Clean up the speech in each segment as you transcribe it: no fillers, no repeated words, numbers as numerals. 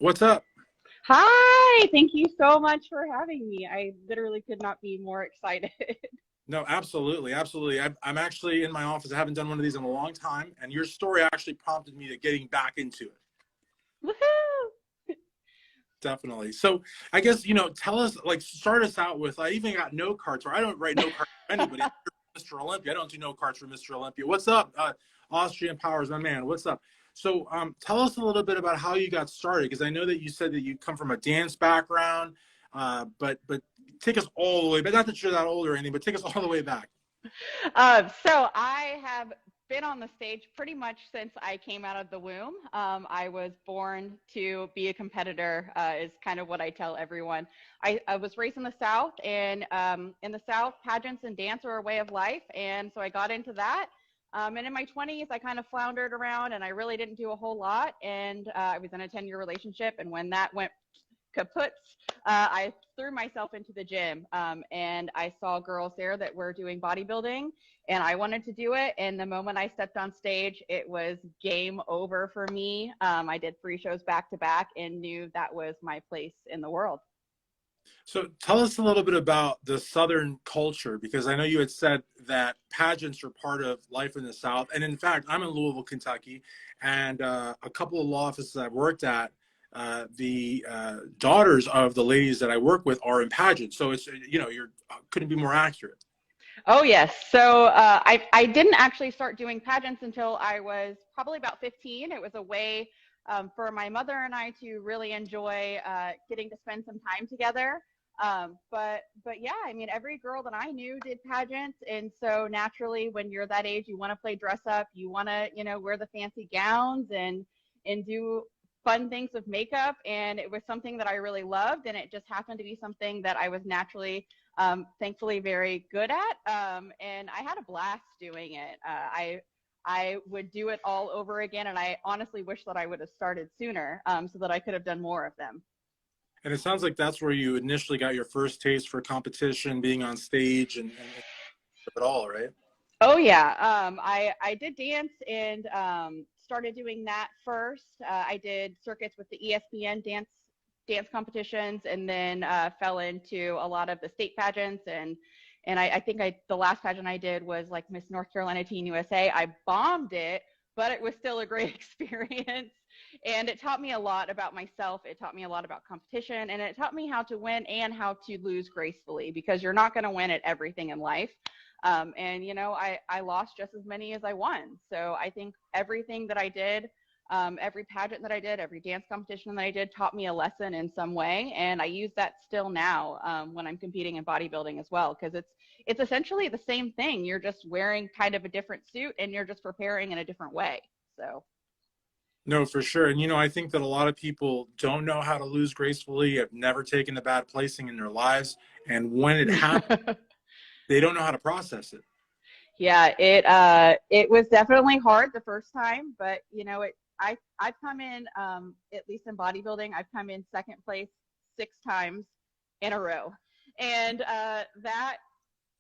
What's up? Hi, thank you so much for having me. I literally could not be more excited. No, absolutely, absolutely. I'm actually in my office. I haven't done one of these in a long time, and your story actually prompted me to getting back into it. Woohoo! Definitely. So I guess, tell us, like, start us out with, I even got no cards, or I don't write no cards for anybody. Mr. Olympia. I don't do no cards for Mr. Olympia. What's up? Austrian Powers, my man. What's up? So tell us a little bit about how you got started, because I know that you said that you come from a dance background, but take us all the way, but not that you're that old or anything, but take us all the way back. So I have been on the stage pretty much since I came out of the womb. I was born to be a competitor, is kind of what I tell everyone. I was raised in the South, and in the South, pageants and dance are a way of life, and so I got into that. And in my 20s, I kind of floundered around, and I really didn't do a whole lot. And I was in a 10-year relationship, and when that went kaput, I threw myself into the gym, and I saw girls there that were doing bodybuilding, and I wanted to do it. And the moment I stepped on stage, it was game over for me. I did 3 shows back to back and knew that was my place in the world. So tell us a little bit about the Southern culture, because I know you had said that pageants are part of life in the South. And in fact, I'm in Louisville, Kentucky, and a couple of law offices I've worked at, the daughters of the ladies that I work with are in pageants. So it's, you're couldn't be more accurate. Oh, yes. So I didn't actually start doing pageants until I was probably about 15. It was a way for my mother and I to really enjoy getting to spend some time together. But yeah, I mean, every girl that I knew did pageants. And so naturally, when you're that age, you want to play dress up, you want to, wear the fancy gowns and do fun things with makeup. And it was something that I really loved. And it just happened to be something that I was naturally thankfully very good at, and I had a blast doing it. I would do it all over again, and I honestly wish that I would have started sooner, so that I could have done more of them. And it sounds like that's where you initially got your first taste for competition, being on stage and it all, right? Oh yeah, I did dance and started doing that first. I did circuits with the ESPN dance competitions, and then fell into a lot of the state pageants, and I think the last pageant I did was like Miss North Carolina Teen USA. I bombed it, but it was still a great experience, and it taught me a lot about myself. It taught me a lot about competition, and it taught me how to win and how to lose gracefully, because you're not going to win at everything in life. And I lost just as many as I won. So I think everything that I did, every pageant that I did, every dance competition that I did taught me a lesson in some way. And I use that still now when I'm competing in bodybuilding as well, because it's essentially the same thing. You're just wearing kind of a different suit, and you're just preparing in a different way. So. No, for sure. And, I think that a lot of people don't know how to lose gracefully, have never taken a bad placing in their lives. And when it happens, they don't know how to process it. Yeah, it was definitely hard the first time, but I've come in, at least in bodybuilding, I've come in second place 6 times in a row, and that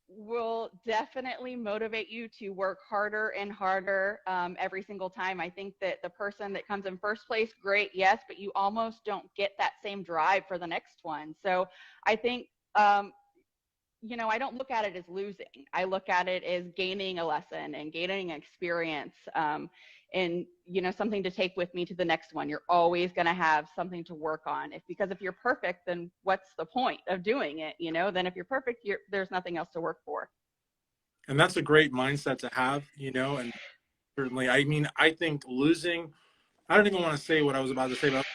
will definitely motivate you to work harder and harder every single time. I think that the person that comes in first place, great, yes, but you almost don't get that same drive for the next one. So I think I don't look at it as losing. I look at it as gaining a lesson and gaining experience, and something to take with me to the next one. You're always going to have something to work on. Because if you're perfect, then what's the point of doing it? Then if you're perfect, there's nothing else to work for. And that's a great mindset to have, and certainly, I mean, I think losing, I don't even want to say what I was about to say, but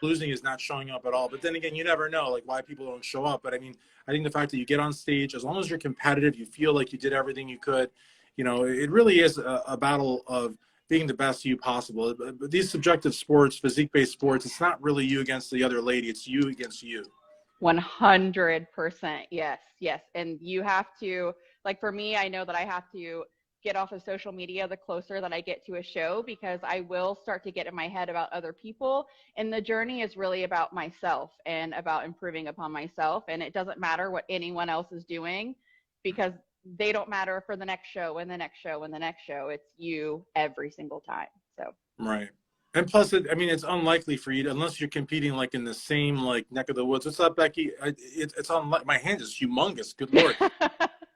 losing is not showing up at all. But then again, you never know, like, why people don't show up. But I mean, I think the fact that you get on stage, as long as you're competitive, you feel like you did everything you could, it really is a battle of being the best you possible. But these subjective sports, physique-based sports, it's not really you against the other lady. It's you against you. 100%. Yes. Yes. And you have to, like, for me, I know that I have to get off of social media the closer that I get to a show, because I will start to get in my head about other people. And the journey is really about myself and about improving upon myself. And it doesn't matter what anyone else is doing, because they don't matter for the next show and the next show and the next show. It's you every single time. So. Right. And plus, I mean, it's unlikely for you to, unless you're competing like in the same like neck of the woods. What's up, Becky? It's unlike, my hand is humongous. Good Lord.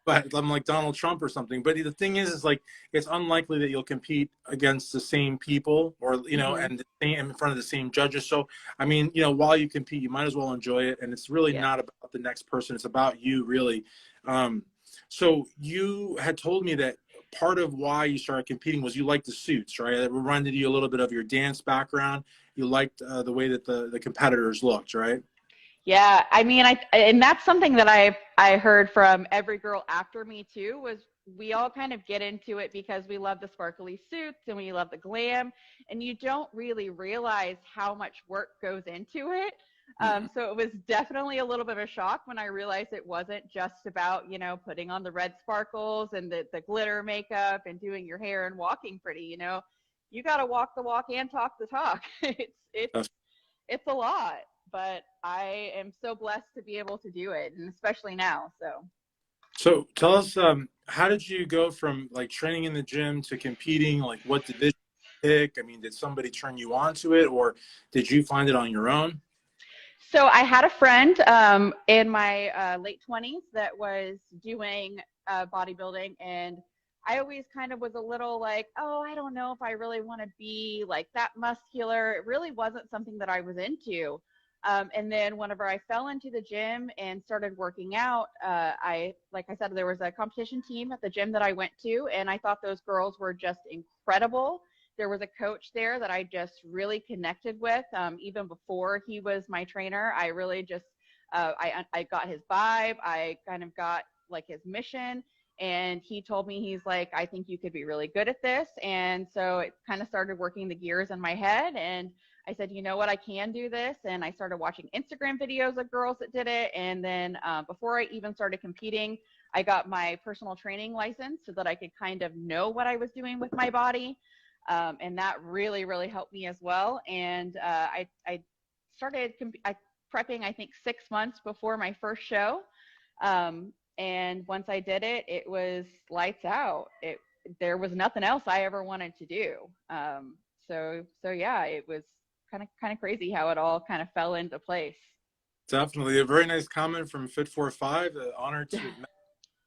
But I'm like Donald Trump or something. But the thing is like it's unlikely that you'll compete against the same people, or you know, Hmm. and the same, in front of the same judges. So I mean, you know, while you compete, you might as well enjoy it. And it's really Yes. not about the next person; it's about you, really. Um, so you had told me that part of why you started competing was you liked the suits, right? It reminded you a little bit of your dance background. You liked the way that the competitors looked, right? Yeah, I mean, and that's something that I heard from every girl after me too, was we all kind of get into it because we love the sparkly suits and we love the glam, and you don't really realize how much work goes into it. Mm-hmm. So it was definitely a little bit of a shock when I realized it wasn't just about, putting on the red sparkles and the glitter makeup and doing your hair and walking pretty. You got to walk the walk and talk the talk. It's a lot, but I am so blessed to be able to do it, and especially now. So, So tell us, how did you go from like training in the gym to competing? Like what division did you pick? I mean, did somebody turn you on to it, or did you find it on your own? so I had a friend in my late 20s that was doing bodybuilding, and I always kind of was a little like, oh, I don't know if I really want to be like that muscular. It really wasn't something that I was into. And then whenever I fell into the gym and started working out, like I said, there was a competition team at the gym that I went to, and I thought those girls were just incredible. There was a coach there that I just really connected with. Even before he was my trainer, I really just, I got his vibe. I kind of got like his mission, and he told me, he's like, I think you could be really good at this. And so it kind of started working the gears in my head, and I said, you know what, I can do this. And I started watching Instagram videos of girls that did it. And then before I even started competing, I got my personal training license so that I could kind of know what I was doing with my body. And that really, really helped me as well. And I started prepping, I think, 6 months before my first show. And once I did it, it was lights out. There was nothing else I ever wanted to do. So yeah, it was kind of crazy how it all kind of fell into place. Definitely a very nice comment from Fit45. Honored to have met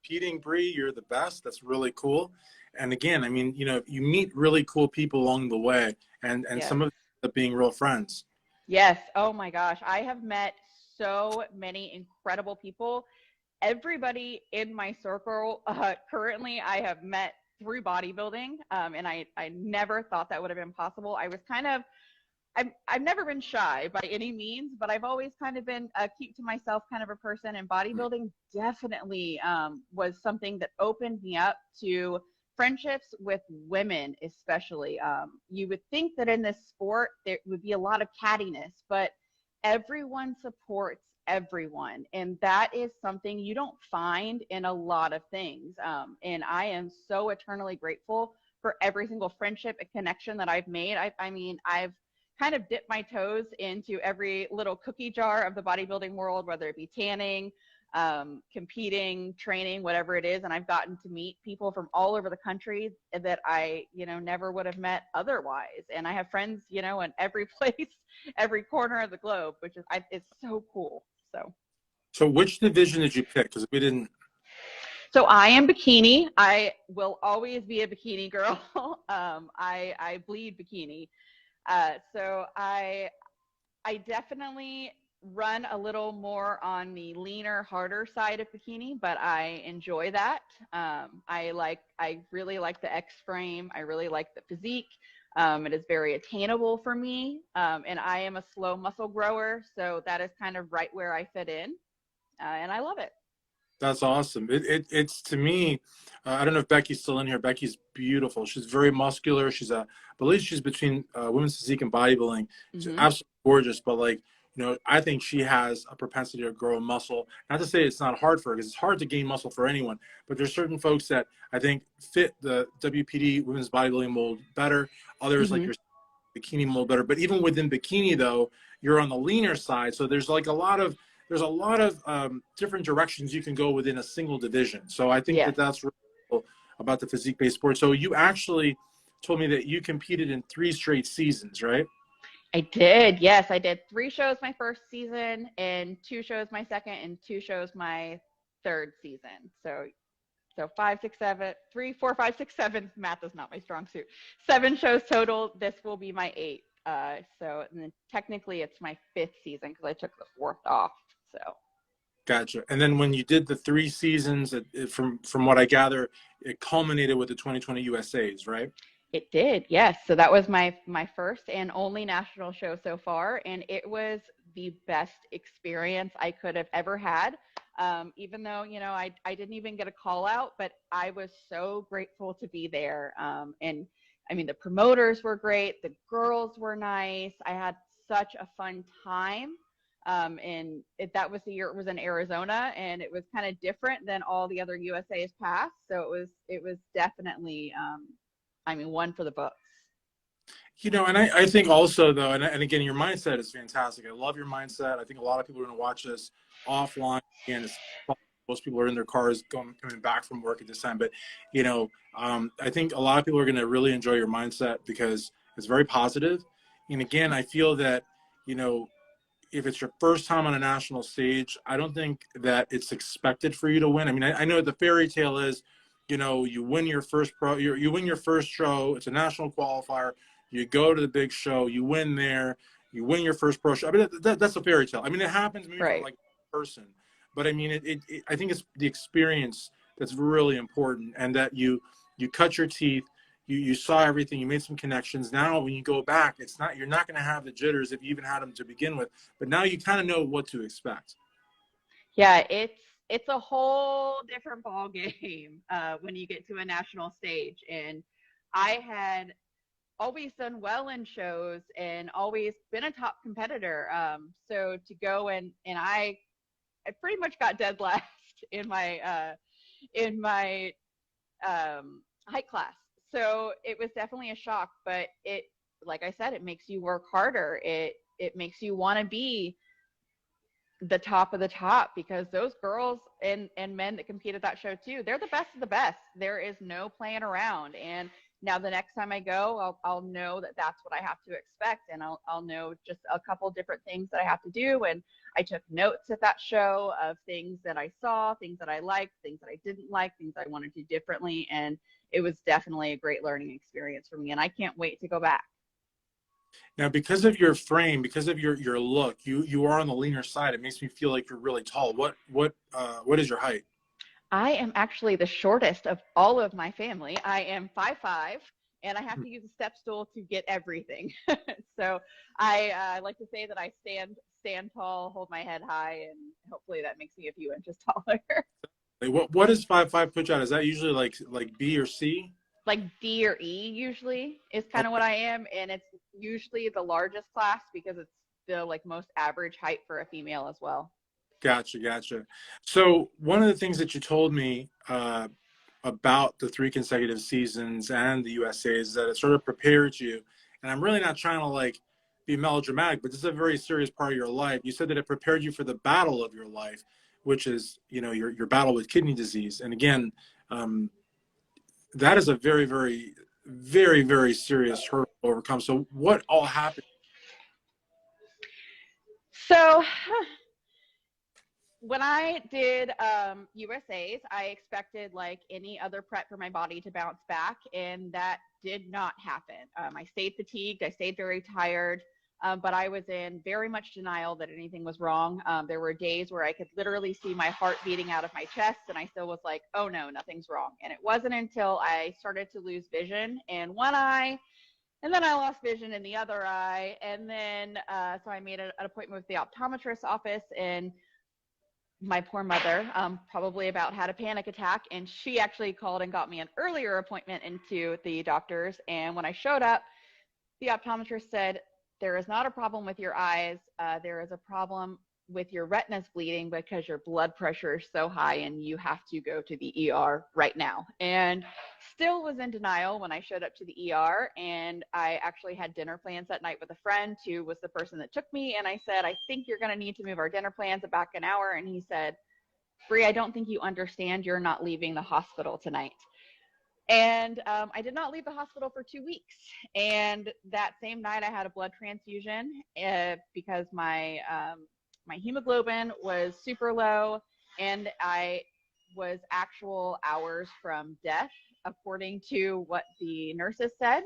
competing, Bree. You're the best. That's really cool. And again, I mean, you know, you meet really cool people along the way, and Yes. some of them end up being real friends. Yes. Oh my gosh. I have met so many incredible people. Everybody in my circle currently I have met through bodybuilding. And I never thought that would have been possible. I was kind of, I've never been shy by any means, but I've always kind of been a keep to myself kind of a person. And bodybuilding definitely was something that opened me up to friendships with women, especially. You would think that in this sport there would be a lot of cattiness, but everyone supports everyone. And that is something you don't find in a lot of things. And I am so eternally grateful for every single friendship and connection that I've made. I mean, I've kind of dipped my toes into every little cookie jar of the bodybuilding world, whether it be tanning, competing, training, whatever it is. And I've gotten to meet people from all over the country that I, never would have met otherwise. And I have friends, in every place, every corner of the globe, which is, it's so cool. So. So which division did you pick? Because we didn't. So I am bikini. I will always be a bikini girl. I bleed bikini. So I definitely run a little more on the leaner, harder side of bikini, but I enjoy that. I really like the X frame. I really like the physique. It is very attainable for me, and I am a slow muscle grower, so that is kind of right where I fit in, and I love it. That's awesome. It's to me, I don't know if Becky's still in here. Becky's beautiful. She's very muscular. I believe she's between women's physique and bodybuilding. She's Hmm. absolutely gorgeous. But like, I think she has a propensity to grow muscle. Not to say it's not hard for her, because it's hard to gain muscle for anyone. But there's certain folks that I think fit the WPD women's bodybuilding mold better. Others, like Hmm. your bikini mold, better. But even within bikini, though, you're on the leaner side. So there's a lot of different directions you can go within a single division. So I think Yes. that that's really cool about the physique-based sport. So you actually told me that you competed in 3 straight seasons, right? I did. Yes, I did 3 shows my first season, and 2 shows my second, and 2 shows my third season. So 5, 6, 7, 3, 4, 5, 6, 7. Math is not my strong suit. 7 shows total. This will be my eighth. So and then technically it's my fifth season because I took the fourth off. So Gotcha. And then when you did the 3 seasons, from what I gather, it culminated with the 2020 USA's, right? it did, yes. So that was my first and only national show so far, and it was the best experience I could have ever had. Even though I didn't even get a call out, but I was so grateful to be there. And I mean, the promoters were great, the girls were nice. I had such a fun time. That was the year it was in Arizona, and it was kind of different than all the other USA's past. So it was definitely I mean, one for the books. And I think also, though, and again, your mindset is fantastic. I love your mindset. I think a lot of people are going to watch this offline. Again, most people are in their cars coming back from work at this time. But, I think a lot of people are going to really enjoy your mindset because it's very positive. And again, I feel that, if it's your first time on a national stage, I don't think that it's expected for you to win. I mean, I know the fairy tale is, you win your first you win your first show. It's a national qualifier. You go to the big show, you win there, you win your first pro show. I mean, that's a fairy tale. I mean, it happens maybe for Right. like a person, but I mean, I think it's the experience that's really important, and that you cut your teeth, you saw everything, you made some connections. Now, when you go back, you're not going to have the jitters if you even had them to begin with, but now you kind of know what to expect. Yeah, it's a whole different ball game when you get to a national stage. And I had always done well in shows and always been a top competitor. So to go and I pretty much got dead last in my height class. So it was definitely a shock, but like I said, it makes you work harder. It makes you want to be the top of the top, because those girls and men that compete at that show too, they're the best of the best. There is no playing around. And now the next time I go, I'll know that that's what I have to expect, and I'll know just a couple different things that I have to do. And I took notes at that show of things that I saw, things that I liked, things that I didn't like, things I wanted to do differently, and it was definitely a great learning experience for me, and I can't wait to go back. Now, because of your frame, because of your look, you are on the leaner side. It makes me feel like you're really tall. What is your height? I am actually the shortest of all of my family. I am 5'5", and I have to use a step stool to get everything. So I like to say that I stand tall, hold my head high, and hopefully that makes me a few inches taller. Like, what does 5'5" put you at? Is that usually like B or C? Like D or E usually is kind of what I am, and it's usually the largest class because it's the like most average height for a female as well. Gotcha. So one of the things that you told me about the 3 consecutive seasons and the USA is that it sort of prepared you. And I'm really not trying to like be melodramatic, but this is a very serious part of your life. You said that it prepared you for the battle of your life, which is, your battle with kidney disease. And again, um, that is a very, very, very, very serious hurdle to overcome. So what all happened? So when I did USA's, I expected like any other prep for my body to bounce back, and that did not happen. I stayed fatigued, I stayed very tired, but I was in very much denial that anything was wrong. There were days where I could literally see my heart beating out of my chest, and I still was like, oh no, nothing's wrong. And it wasn't until I started to lose vision in one eye, and then I lost vision in the other eye. And then, so I made an appointment with the optometrist's office, and my poor mother probably about had a panic attack, and she actually called and got me an earlier appointment into the doctors. And when I showed up, the optometrist said, there is not a problem with your eyes. There is a problem with your retinas bleeding because your blood pressure is so high and you have to go to the ER right now. And still was in denial when I showed up to the ER. And I actually had dinner plans that night with a friend who was the person that took me. And I said, I think you're going to need to move our dinner plans back an hour. And he said, Bree, I don't think you understand. You're not leaving the hospital tonight. And I did not leave the hospital for 2 weeks. And that same night, I had a blood transfusion because my hemoglobin was super low, and I was actual hours from death, according to what the nurses said.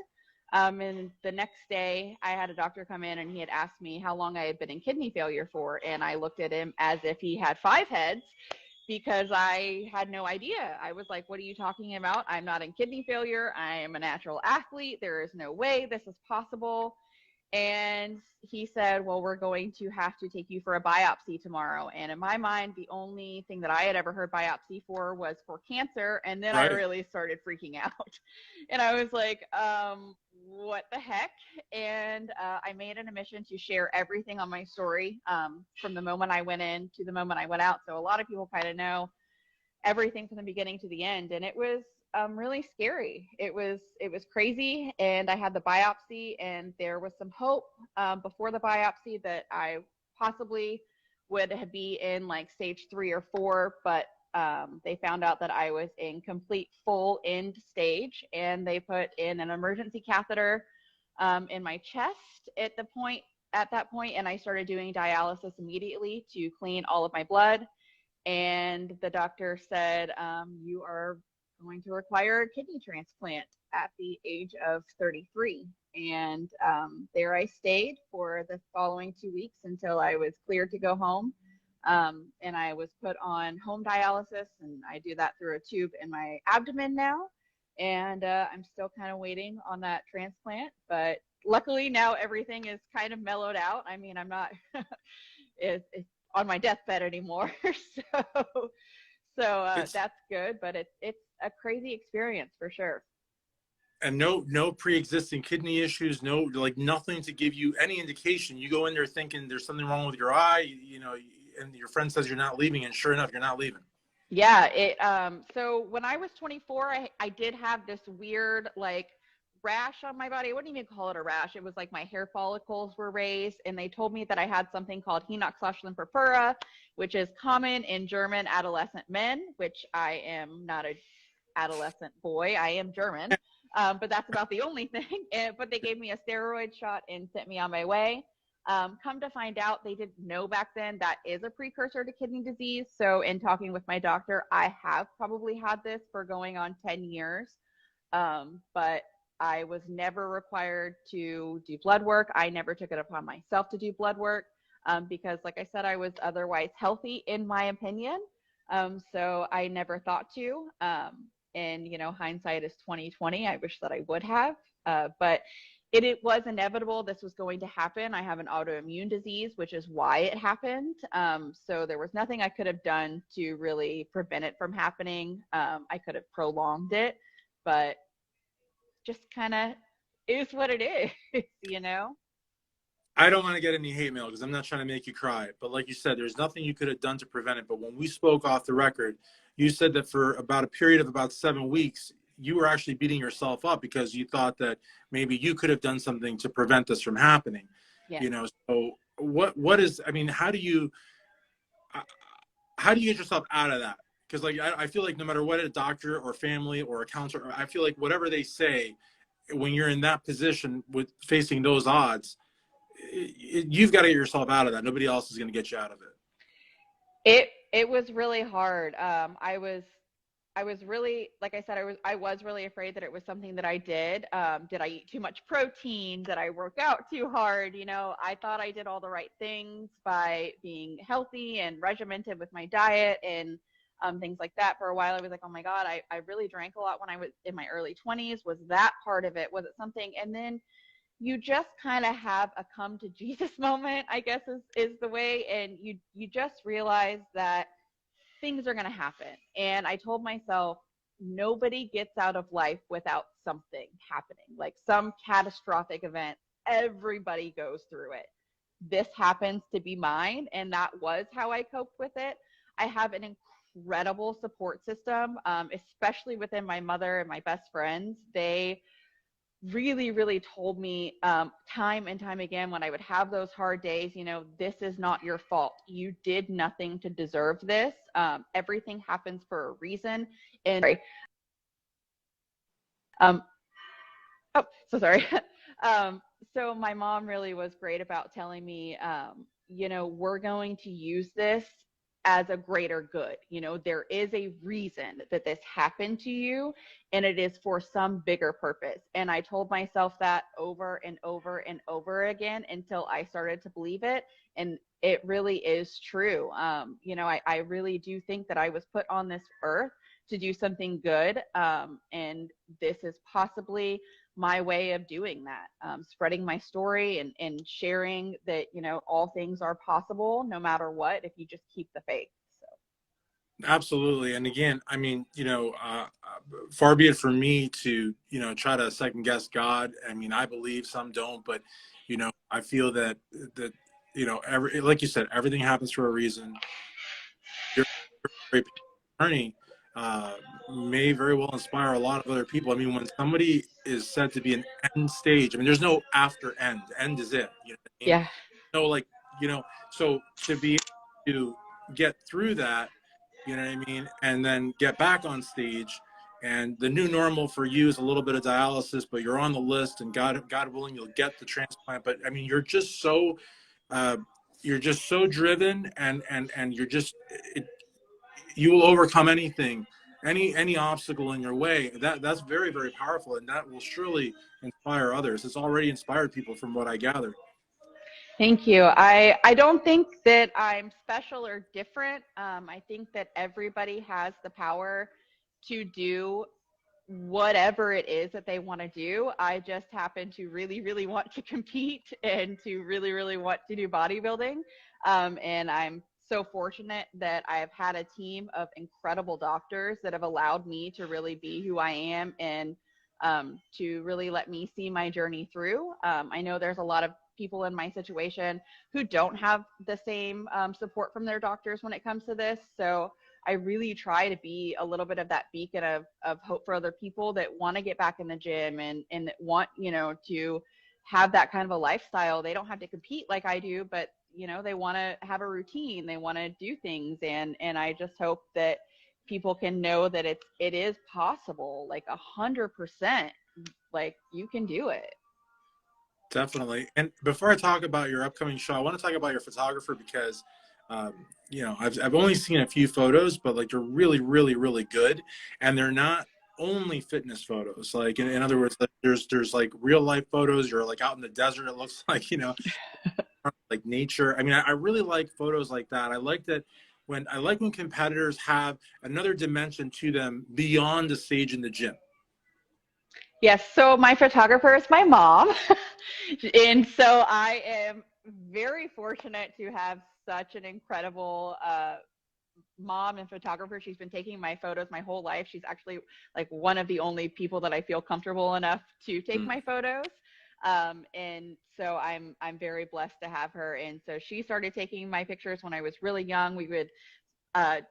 And the next day, I had a doctor come in, and he had asked me how long I had been in kidney failure for. And I looked at him as if he had 5 heads, because I had no idea. I was like, what are you talking about? I'm not in kidney failure. I am a natural athlete. There is no way this is possible. And he said, well, we're going to have to take you for a biopsy tomorrow. And in my mind, the only thing that I had ever heard biopsy for was for cancer. And then I Right. really started freaking out. And I was like, what the heck? And I made an admission to share everything on my story, from the moment I went in to the moment I went out. So a lot of people kind of know everything from the beginning to the end, and it was really scary. It was crazy, and I had the biopsy, and there was some hope before the biopsy that I possibly would be in like stage 3 or 4, but they found out that I was in complete full end stage, and they put in an emergency catheter in my chest at that point, and I started doing dialysis immediately to clean all of my blood. And the doctor said, you are going to require a kidney transplant at the age of 33. And there I stayed for the following 2 weeks until I was cleared to go home. And I was put on home dialysis, and I do that through a tube in my abdomen now. And I'm still kind of waiting on that transplant, but luckily now everything is kind of mellowed out. I mean, I'm not it's on my deathbed anymore. So It's that's good, but it's a crazy experience for sure. and no pre-existing kidney issues, no, like nothing to give you any indication. You go in there thinking there's something wrong with your eye, you know, and your friend says you're not leaving, and sure enough, you're not leaving. Yeah, so when I was 24, I did have this weird like rash on my body. I wouldn't even call it a rash. It was like my hair follicles were raised, and they told me that I had something called Henoch-Schlossling purpura, which is common in German adolescent men, which I am not a adolescent boy. I am German, but that's about the only thing. But they gave me a steroid shot and sent me on my way. Come to find out, they didn't know back then that is a precursor to kidney disease. So in talking with my doctor, I have probably had this for going on 10 years. But I was never required to do blood work. I never took it upon myself to do blood work, because like I said, I was otherwise healthy in my opinion. So I never thought to. And hindsight is 2020. I wish that I would have, but it was inevitable. This was going to happen. I have an autoimmune disease, which is why it happened. So there was nothing I could have done to really prevent it from happening. I could have prolonged it, but just kind of is what it is, you know? I don't want to get any hate mail because I'm not trying to make you cry. But like you said, there's nothing you could have done to prevent it. But when we spoke off the record, you said that for about a period of about 7 weeks, you were actually beating yourself up because you thought that maybe you could have done something to prevent this from happening. Yes. You know, so what is, I mean, how do you get yourself out of that? Because like I feel like no matter what a doctor or family or a counselor, I feel like whatever they say, when you're in that position with facing those odds, you've got to get yourself out of that. Nobody else is going to get you out of it. It was really hard. I was really, like I said, I was really afraid that it was something that I did. Did I eat too much protein? Did I work out too hard? I thought I did all the right things by being healthy and regimented with my diet and things like that. For a while, I was like, oh my God, I really drank a lot when I was in my early 20s. Was that part of it? Was it something? And then you just kind of have a come to Jesus moment, I guess is the way. And you just realize that things are going to happen. And I told myself, nobody gets out of life without something happening, like some catastrophic event. Everybody goes through it. This happens to be mine. And that was how I coped with it. I have an incredible support system, especially within my mother and my best friends. They really, really told me time and time again when I would have those hard days, this is not your fault. You did nothing to deserve this. Everything happens for a reason. And Um, oh, so sorry. um, so my mom really was great about telling me, we're going to use this as a greater good. There is a reason that this happened to you, and it is for some bigger purpose. And I told myself that over and over and over again until I started to believe it. And it really is true. I really do think that I was put on this earth to do something good. And this is possibly my way of doing that, spreading my story and sharing that, all things are possible no matter what, if you just keep the faith. So. Absolutely. And again, I mean, far be it from me to, try to second guess God. I mean, I believe, some don't, but, I feel that, like you said, everything happens for a reason. Your great journey uh, may very well inspire a lot of other people. I mean, when somebody is said to be an end stage, I mean, there's no after end. End is it. You know what I mean? Yeah. No, like, so to be able to get through that, you know what I mean, and then get back on stage, and the new normal for you is a little bit of dialysis, but you're on the list, and God willing, you'll get the transplant. But I mean, uh, you're just so driven, and you're just you will overcome anything, any obstacle in your way. That's very, very powerful, and that will surely inspire others. It's already inspired people, from what I gather. Thank you. I don't think that I'm special or different. I think that everybody has the power to do whatever it is that they want to do. I just happen to really, really want to compete and to really, really want to do bodybuilding. And I'm so fortunate that I have had a team of incredible doctors that have allowed me to really be who I am, and to really let me see my journey through. I know there's a lot of people in my situation who don't have the same support from their doctors when it comes to this. So I really try to be a little bit of that beacon of hope for other people that want to get back in the gym, and that want, to have that kind of a lifestyle. They don't have to compete like I do, but, they want to have a routine. They want to do things. And I just hope that people can know that it is possible, like 100%, like you can do it. Definitely. And before I talk about your upcoming show, I want to talk about your photographer, because, I've only seen a few photos, but like they're really, really, really good, and they're not only fitness photos. Like in other words, like there's like real life photos. You're like out in the desert. It looks like, like nature. I mean, I really like photos like that. I like when competitors have another dimension to them beyond the stage in the gym. Yes, so my photographer is my mom. And so I am very fortunate to have such an incredible mom and photographer. She's been taking my photos my whole life. She's actually like one of the only people that I feel comfortable enough to take Mm. my photos. And so I'm very blessed to have her. And so she started taking my pictures when I was really young. We would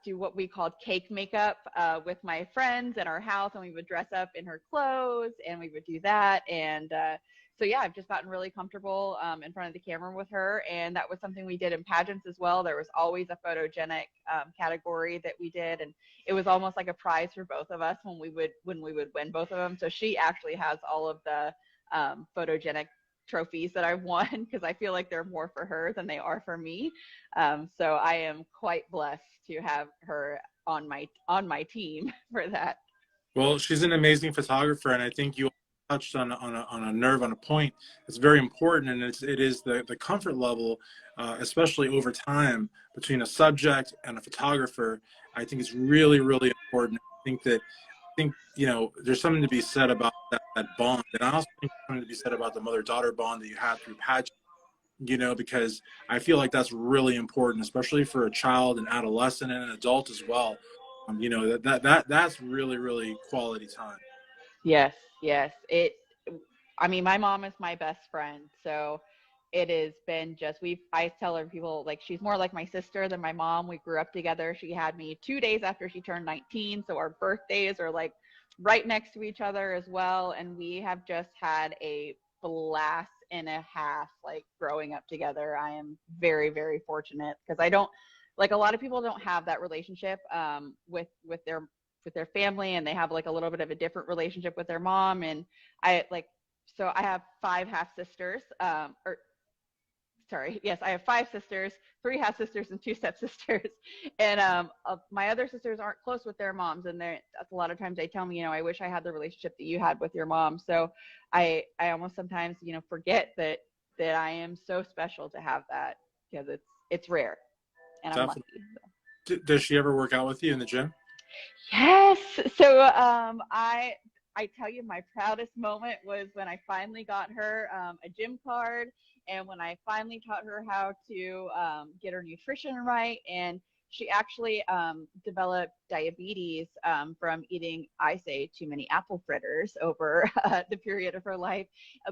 do what we called cake makeup with my friends at our house, and we would dress up in her clothes, and we would do that. And so yeah, I've just gotten really comfortable in front of the camera with her, and that was something we did in pageants as well. There was always a photogenic category that we did, and it was almost like a prize for both of us when we would win both of them. So she actually has all of the photogenic trophies that I've won, because I feel like they're more for her than they are for me. So I am quite blessed to have her on my team for that. Well, she's an amazing photographer, and I think you touched on a nerve, on a point that's very important, and it is the comfort level, especially over time, between a subject and a photographer. I think it's really, really important. I think there's something to be said about that bond, and I also think there's something to be said about the mother-daughter bond that you had through pageant. Because I feel like that's really important, especially for a child, an adolescent, and an adult as well. That's really, really quality time. Yes, yes. I mean, my mom is my best friend. So it has been just, I tell her, people, like, she's more like my sister than my mom. We grew up together. She had me 2 days after she turned 19. So our birthdays are like right next to each other as well. And we have just had a blast and a half, like growing up together. I am very, very fortunate, because I don't, like, a lot of people don't have that relationship with their their family, and they have like a little bit of a different relationship with their mom. And so I have 5 half sisters, or sorry, yes, I have 5 sisters, 3 half sisters and 2 stepsisters. And my other sisters aren't close with their moms, and that's a lot of times they tell me, I wish I had the relationship that you had with your mom. So I almost sometimes, forget that I am so special to have that, because it's rare, and I'm lucky. Definitely. Does she ever work out with you in the gym? Yes. So I tell you, my proudest moment was when I finally got her a gym card, and when I finally taught her how to get her nutrition right. And she actually developed diabetes from eating, I say, too many apple fritters over the period of her life.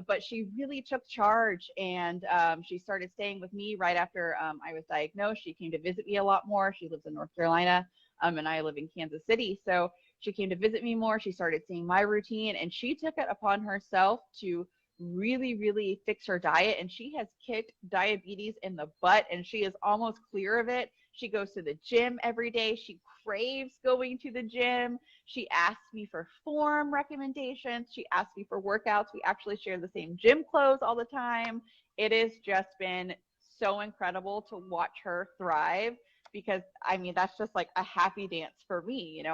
But she really took charge, and she started staying with me right after I was diagnosed. She came to visit me a lot more. She lives in North Carolina, and I live in Kansas City. So she came to visit me more. She started seeing my routine, and she took it upon herself to really, really fix her diet. And she has kicked diabetes in the butt, and she is almost clear of it. She goes to the gym every day. She craves going to the gym. She asks me for form recommendations. She asks me for workouts. We actually share the same gym clothes all the time. It has just been so incredible to watch her thrive, because I mean, that's just like a happy dance for me.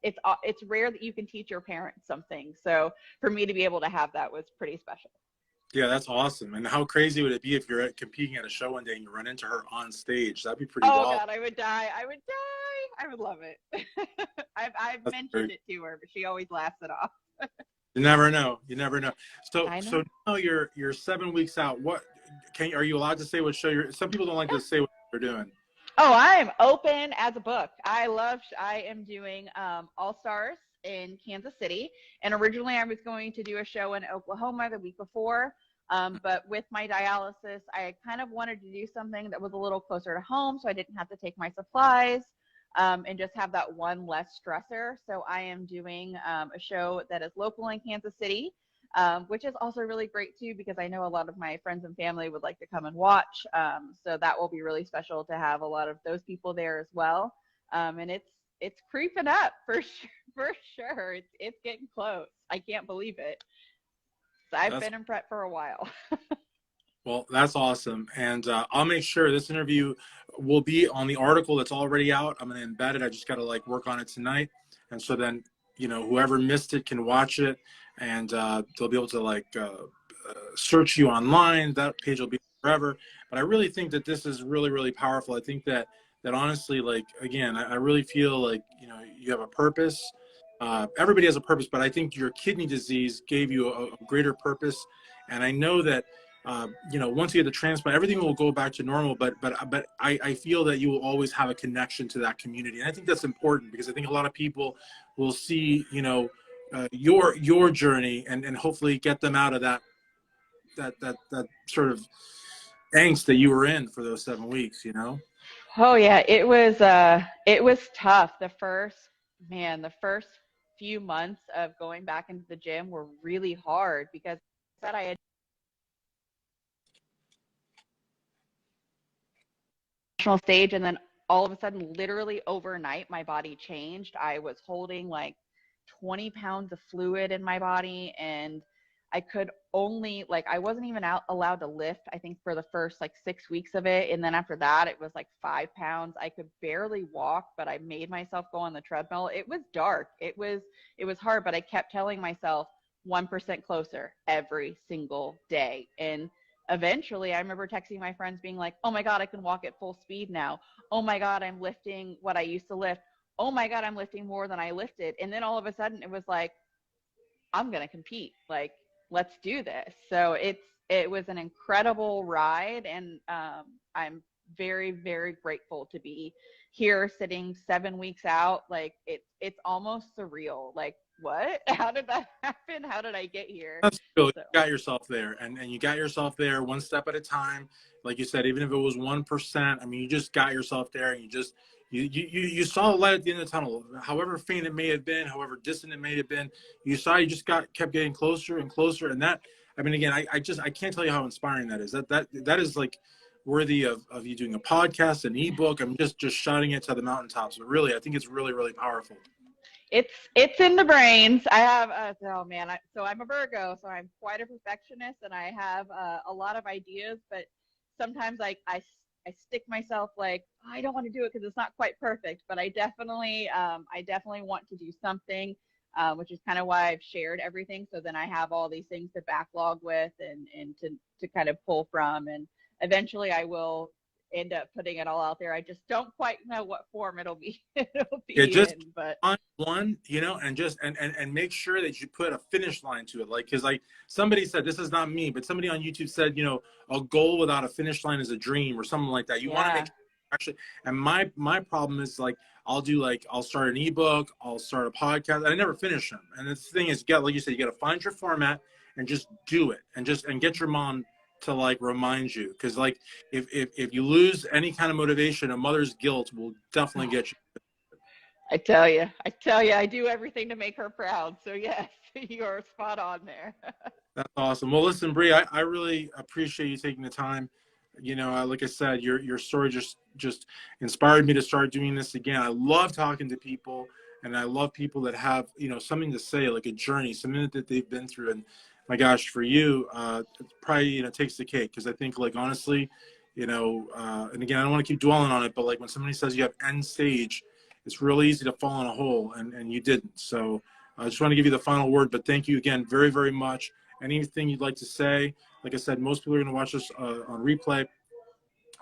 It's rare that you can teach your parents something. So for me to be able to have that was pretty special. Yeah, that's awesome. And how crazy would it be if you're competing at a show one day and you run into her on stage? That'd be pretty Oh wild. God, I would die. I would die. I would love it. I've That's mentioned great. it to her, but she always laughs it off. You never know. You never know. I know. So now you're 7 weeks out. Are you allowed to say what show you're? Some people don't like to say what they're doing. Oh, I am open as a book. I am doing All Stars in Kansas City. And originally I was going to do a show in Oklahoma the week before. But with my dialysis, I kind of wanted to do something that was a little closer to home, so I didn't have to take my supplies, and just have that one less stressor. So I am doing a show that is local in Kansas City, which is also really great too, because I know a lot of my friends and family would like to come and watch. So that will be really special to have a lot of those people there as well. And it's creeping up for sure. For sure, it's getting close. I can't believe it. So I've That's been in prep for a while. Well, that's awesome. And I'll make sure this interview will be on the article that's already out. I'm going to embed it. I just got to work on it tonight. And so then, whoever missed it can watch it, and they'll be able to search you online. That page will be forever. But I really think that this is really, really powerful. I think that honestly, again, I really feel like, you have a purpose. Everybody has a purpose, but I think your kidney disease gave you a greater purpose. And I know that, once you get the transplant, everything will go back to normal. But I feel that you will always have a connection to that community, and I think that's important, because I think a lot of people will see, your journey, and hopefully get them out of that sort of angst that you were in for those 7 weeks. Oh yeah, it was tough. The first few months of going back into the gym were really hard, because I had national stage, and then all of a sudden, literally overnight, my body changed. I was holding like 20 pounds of fluid in my body, and I could only I wasn't even allowed to lift, I think, for the first 6 weeks of it. And then after that, it was 5 pounds. I could barely walk, but I made myself go on the treadmill. It was dark. It was hard, but I kept telling myself 1% closer every single day. And eventually I remember texting my friends being like, oh my God, I can walk at full speed now. Oh my God, I'm lifting what I used to lift. Oh my God, I'm lifting more than I lifted. And then all of a sudden it was like, I'm going to compete. Let's do this. So it was an incredible ride. And I'm very, very grateful to be here sitting 7 weeks out. It's almost surreal. What? How did that happen? How did I get here? That's cool. You So. got yourself there, and you got yourself there one step at a time. Like you said, even if it was 1%, I mean, you just got yourself there, and you saw the light at the end of the tunnel. However faint it may have been, however distant it may have been, you just kept getting closer and closer. And that, I mean, again, I can't tell you how inspiring that is. That is worthy of you doing a podcast, an ebook. I'm just shouting it to the mountaintops. But really, I think it's really, really powerful. It's in the brains. I have oh man, so I'm a Virgo, so I'm quite a perfectionist, and I have a lot of ideas, but sometimes I stick myself like I don't want to do it because it's not quite perfect, but I definitely want to do something, which is kind of why I've shared everything. So then I have all these things to backlog with and to kind of pull from, and eventually I will end up putting it all out there. I just don't quite know what form it'll Yeah, be just in, but on one, you know, and just and make sure that you put a finish line to it. Like, because like somebody said, this is not me, but somebody on YouTube said, you know, a goal without a finish line is a dream or something like that. You want to yeah. make actually. And my problem is like I'll start an ebook, I'll start a podcast, and I never finish them. And the thing is, you got, like you said, you got to find your format and just do it, and get your mom to like remind you, because like if you lose any kind of motivation, a mother's guilt will definitely get you. I do everything to make her proud. So yes, you're spot on there. That's awesome. Well, listen, Bree, I really appreciate you taking the time. You know, like I said, your story just inspired me to start doing this again. I love talking to people, and I love people that have, you know, something to say, like a journey, something that they've been through. And my gosh, for you, it probably, you know, takes the cake, because I think, like, honestly, you know, and again, I don't want to keep dwelling on it, but like when somebody says you have end stage, it's really easy to fall in a hole, and you didn't. So I just want to give you the final word, but thank you again very, very much. Anything you'd like to say? Like I said, most people are going to watch this on replay,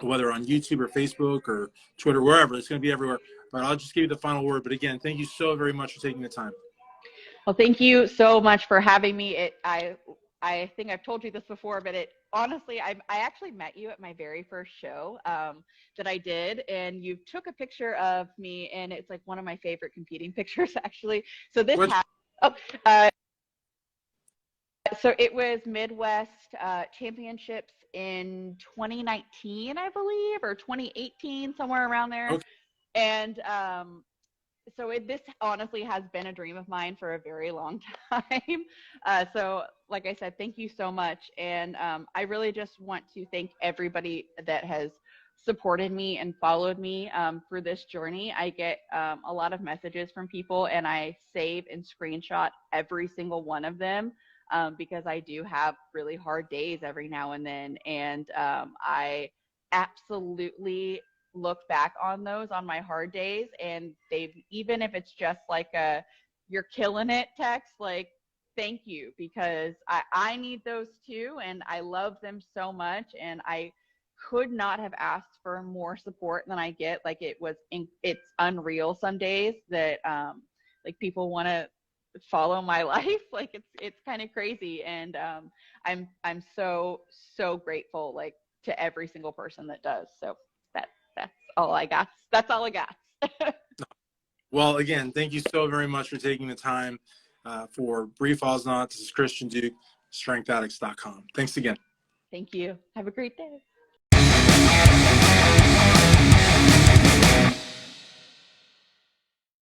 whether on YouTube or Facebook or Twitter, wherever. It's going to be everywhere. But I'll just give you the final word. But again, thank you so very much for taking the time. Well, thank you so much for having me. I think I've told you this before, but it honestly, I actually met you at my very first show that I did, and you took a picture of me, and it's like one of my favorite competing pictures, actually. So this Which, happened. Oh, uh, so it was Midwest Championships in 2019, I believe, or 2018, somewhere around there. okay. And so this honestly has been a dream of mine for a very long time. So like I said, thank you so much. And I really just want to thank everybody that has supported me and followed me through this journey. I get a lot of messages from people, and I save and screenshot every single one of them because I do have really hard days every now and then. And I absolutely look back on those on my hard days, and they've, even if it's just like a you're killing it text, like thank you, because I need those too, and I love them so much, and I could not have asked for more support than I get. Like it's unreal some days that like people want to follow my life. Like it's kind of crazy, and I'm so grateful, like, to every single person that does. So that that's all I got. That's all I got. Well, again, thank you so very much for taking the time for BREE FAUSNAUGHT. This is Christian Duke, strengthaddicts.com. Thanks again. Thank you. Have a great day.